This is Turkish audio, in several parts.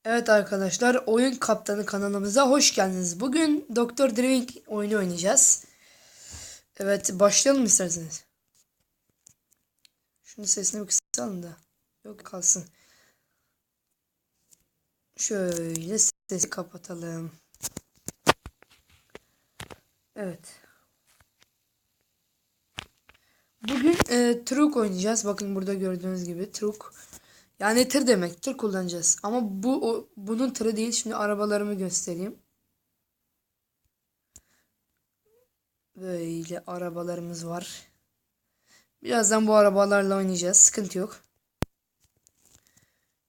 Evet arkadaşlar, Oyun Kaptanı kanalımıza hoş geldiniz. Bugün Doktor Drink oyunu oynayacağız. Evet, başlayalım isterseniz. Şunu sesini bir kısalım da. Yok kalsın. Şöyle sesi kapatalım. Evet. Bugün truck oynayacağız. Bakın burada gördüğünüz gibi truck. Yani tır demek. Tır kullanacağız. Ama bunun tırı değil. Şimdi arabalarımı göstereyim. Böyle arabalarımız var. Birazdan bu arabalarla oynayacağız. Sıkıntı yok.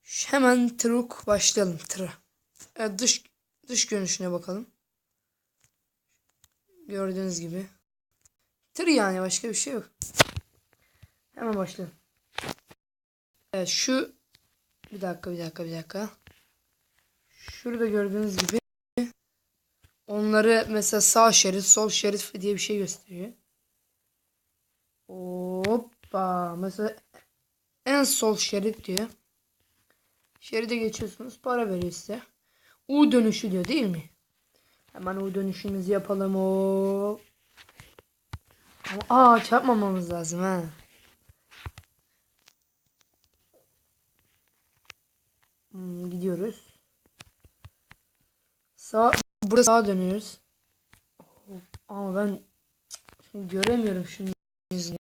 Hemen truck başlayalım tıra. Evet, dış görünüşüne bakalım. Gördüğünüz gibi. Tır yani başka bir şey yok. Hemen başlayalım. Evet bir dakika. Şurada gördüğünüz gibi onları mesela sağ şerit, sol şerit diye bir şey gösteriyor. Hoppa. Mesela en sol şerit diyor. Şeride geçiyorsunuz, para veriyor size. U dönüşü diyor değil mi? Hemen U dönüşümüzü yapalım o. Ama çarpmamamız lazım ha. Gidiyoruz. Burası sağa dönüyoruz. Ama ben şimdi göremiyorum şunun yüzünü.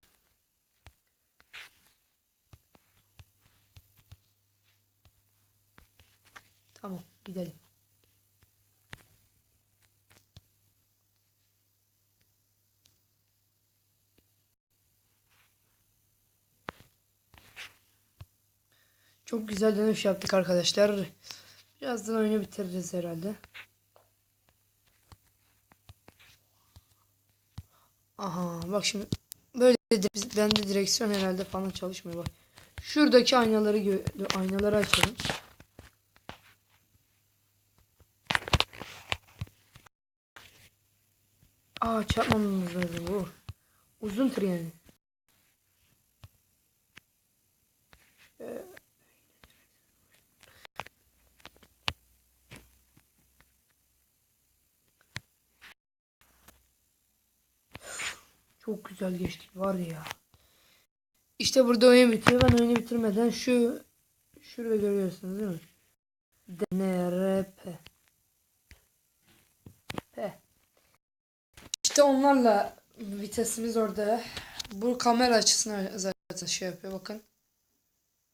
Tamam, gidelim. Çok güzel dönüş yaptık arkadaşlar. Birazdan oyunu bitireceğiz herhalde. Aha bak şimdi böyle bende direksiyon herhalde falan çalışmıyor bak. Şuradaki aynaları açalım. Çarpmamamız lazım bu. Uzun tır yani. Çok güzel geçtik var ya. İşte burada oyun bitiyor. Ben oyunu bitirmeden şurada görüyorsunuz değil mi? DNRP. P. İşte onlarla vitesimiz orada. Bu kamera açısına zaten şey yapıyor bakın.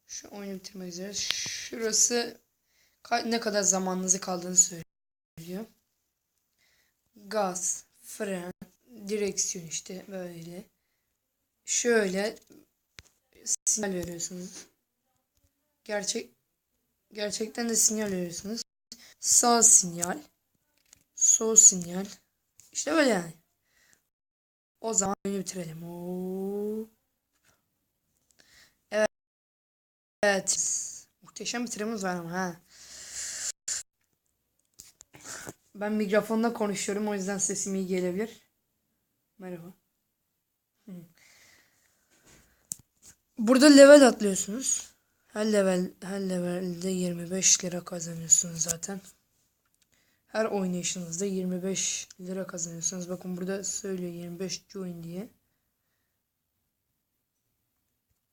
Şu oyunu bitirmek üzere. Şurası ne kadar zamanınızı kaldığını söylüyor. Gaz, fren, direksiyon işte böyle. Şöyle sinyal veriyorsunuz. Gerçek gerçekten de sinyal veriyorsunuz. Sağ sinyal, sol sinyal. İşte böyle yani. O zaman oyunu bitirelim. Oo. Evet. Evet. Muhteşem bir tırımız var ama ha. Ben mikrofonda konuşuyorum, o yüzden sesim iyi gelebilir. Merhaba. Burada level atlıyorsunuz. Her levelde 25 lira kazanıyorsunuz zaten. Her oynayışınızda 25 lira kazanıyorsunuz. Bakın burada söylüyor 25 join diye.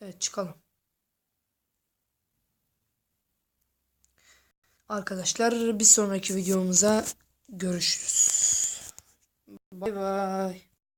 Evet, çıkalım. Arkadaşlar bir sonraki videomuza görüşürüz. Bay bay.